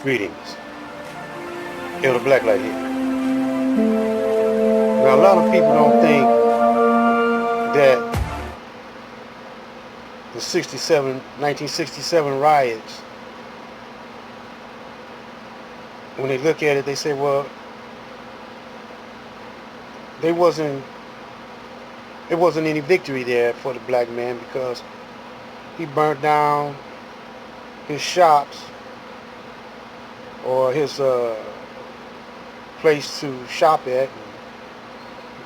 Greetings. Elder Blacklight here. Now, a lot of people don't think that the 1967 riots, when they look at it, they say, well, it wasn't any victory there for the black man because he burnt down his shops or his place to shop at, and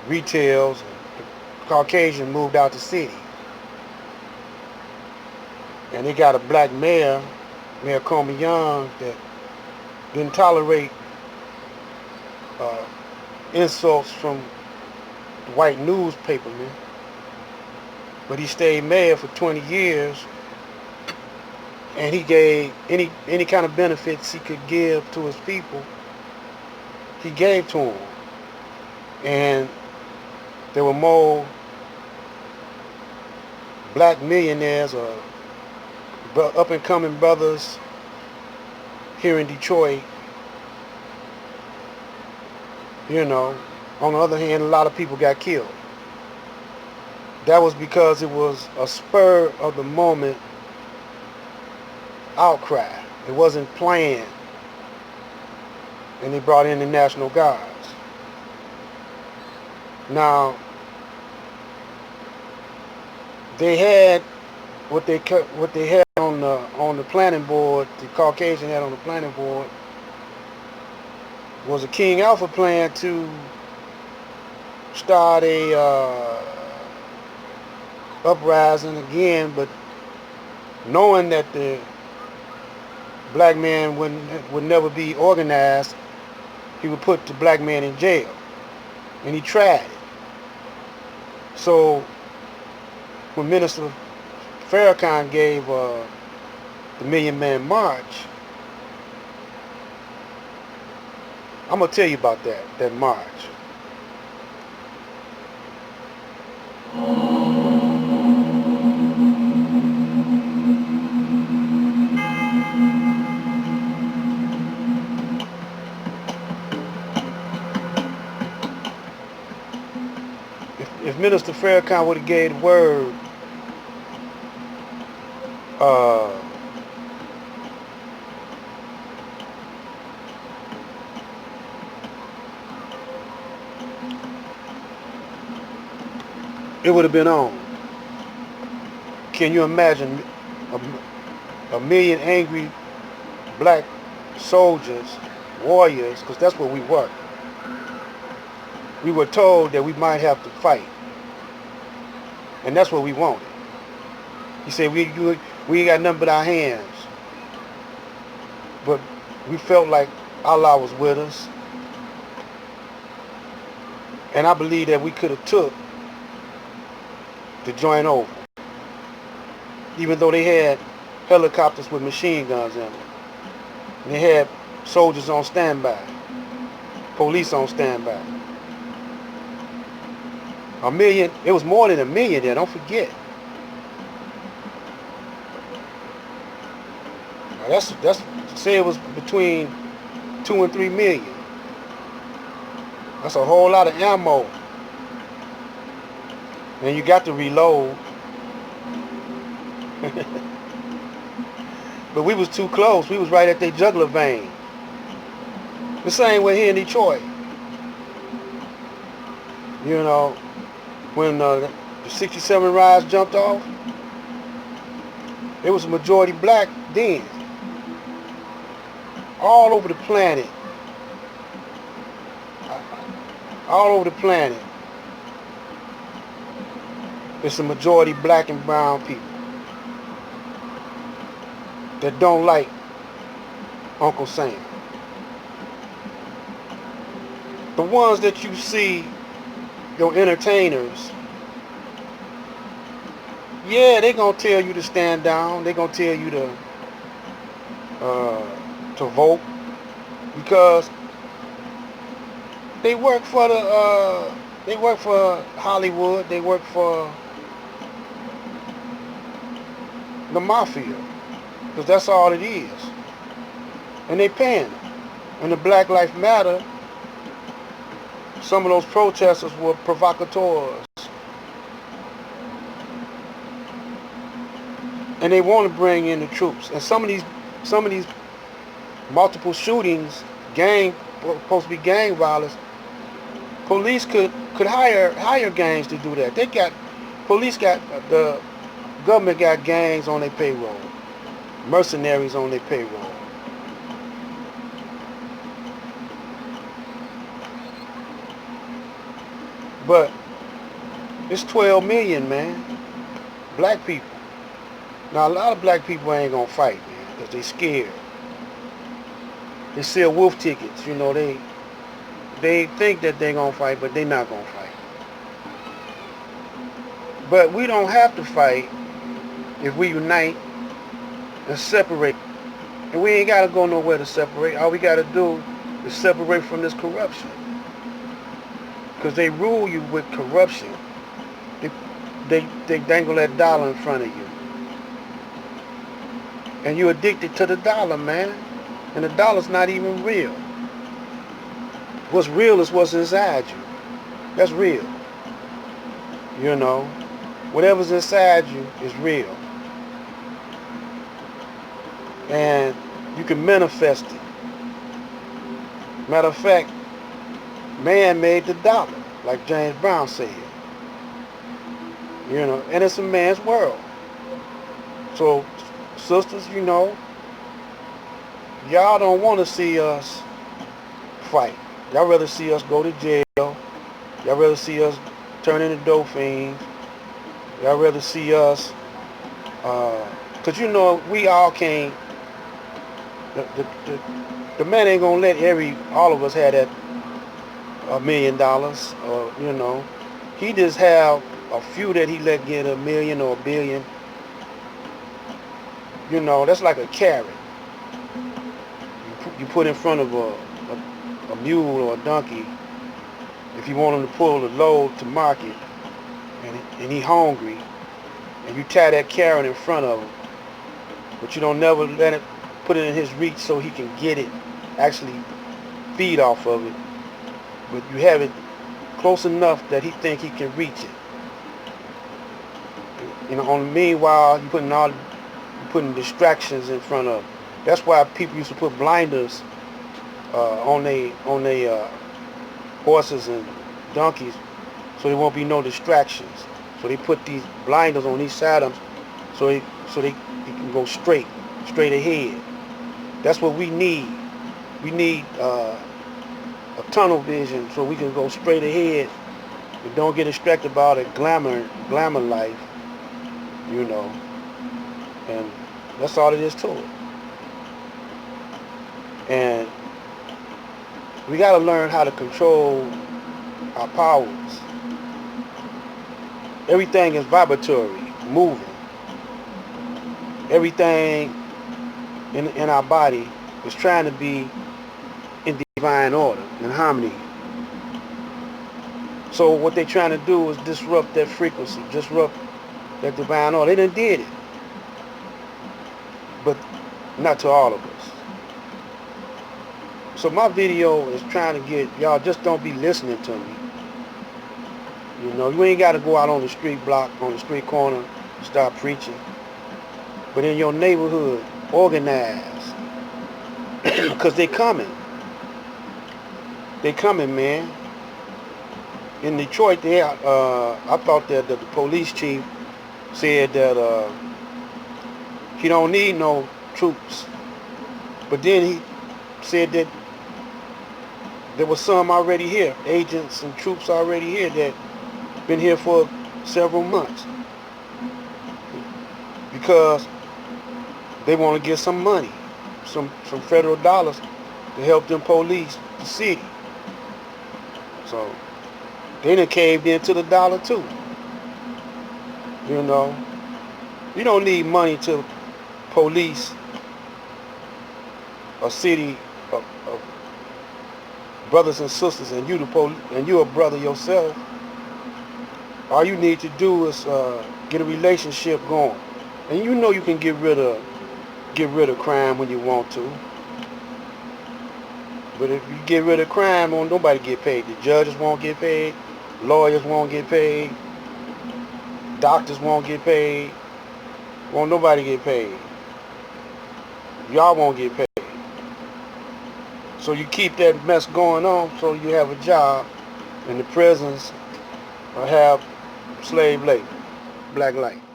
retails, and the Caucasian moved out the city. And they got a black mayor, Mayor Coleman Young, that didn't tolerate insults from the white newspapermen, but he stayed mayor for 20 years, and he gave any kind of benefits he could give to his people, he gave to them. And there were more black millionaires or up-and-coming brothers here in Detroit. You know, on the other hand, a lot of people got killed. That was because it was a spur of the moment outcry. It wasn't planned. And they brought in the National Guards. Now, they had what they had on the planning board. The Caucasian had on the planning board was a King Alpha plan to start a uprising again, but knowing that the black man would never be organized, he would put the black man in jail, and he tried it. So when Minister Farrakhan gave the Million Man March, I'm gonna tell you about that march. If Minister Farrakhan would have gave the word, it would have been on. Can you imagine a million angry black soldiers, warriors, because that's what we were. We were told that we might have to fight. And that's what we wanted. He said, we ain't got nothing but our hands. But we felt like Allah was with us. And I believe that we could have took the joint over. Even though they had helicopters with machine guns in them. And they had soldiers on standby. Police on standby. A million, it was more than a million there, don't forget. Now that's say it was between 2 and 3 million. That's a whole lot of ammo. And you got to reload. But we was too close. We was right at their jugular vein. The same way here in Detroit. You know, when the 67 riots jumped off, it was a majority black then. All over the planet. All over the planet. It's a majority black and brown people that don't like Uncle Sam. The ones that you see, your entertainers, yeah, they gonna tell you to stand down. They gonna tell you to vote because they work for Hollywood. They work for the mafia, because that's all it is. and they paying them. And the Black Lives Matter, some of those protesters were provocateurs. And they want to bring in the troops. And some of these multiple shootings, supposed to be gang violence, police could hire gangs to do that. The government got gangs on their payroll, mercenaries on their payroll. But it's 12 million, man, black people. Now a lot of black people ain't gonna fight, man, because they scared. They sell wolf tickets, you know, they think that they're gonna fight, but they're not gonna fight. But we don't have to fight if we unite and separate. And we ain't gotta go nowhere to separate. All we gotta do is separate from this corruption. Because they rule you with corruption. They dangle that dollar in front of you. And you're addicted to the dollar, man. And the dollar's not even real. What's real is what's inside you. That's real. You know, whatever's inside you is real. And you can manifest it. Matter of fact, man made the dollar, like James Brown said. You know, and it's a man's world. So, sisters, you know, y'all don't want to see us fight. Y'all rather see us go to jail. Y'all rather see us turn into dope fiends. Y'all rather see us, because you know, we all can't, the man ain't going to let all of us have that $1 million, or, you know. He just have a few that he let get $1 million or $1 billion. You know, that's like a carrot. You put in front of a mule or a donkey if you want him to pull the load to market, and he hungry, and you tie that carrot in front of him, but you don't never let it put it in his reach so he can get it, actually feed off of it, but you have it close enough that he think he can reach it. You know, meanwhile, you putting distractions in front of. That's why people used to put blinders on they horses and donkeys, so there won't be no distractions. So they put these blinders on each side of them, so they can go straight ahead. That's what we need. We need a tunnel vision so we can go straight ahead and don't get distracted by the glamour life, you know. And that's all it is to it. And we got to learn how to control our powers. Everything is vibratory, moving. Everything in our body is trying to be in divine order, in harmony. So what they're trying to do is disrupt that frequency, disrupt that divine order. They done did it, but not to all of us. So my video is trying to get y'all, just don't be listening to me. You know, you ain't got to go out on the street block, on the street corner, start preaching. But in your neighborhood, organize. Because they coming. They coming, man. In Detroit, I thought that the police chief said that he don't need no troops. But then he said that there was some already here, agents and troops already here that been here for several months, because they want to get some money, some federal dollars to help them police the city. So they done caved into the dollar too. You know, you don't need money to police a city of brothers and sisters, and you're a brother yourself. All you need to do is get a relationship going, and you know you can get rid of crime when you want to. But if you get rid of crime, won't nobody get paid. The judges won't get paid, lawyers won't get paid, doctors won't get paid, won't nobody get paid. Y'all won't get paid. So you keep that mess going on so you have a job, and the prisons will have slave labor, black light.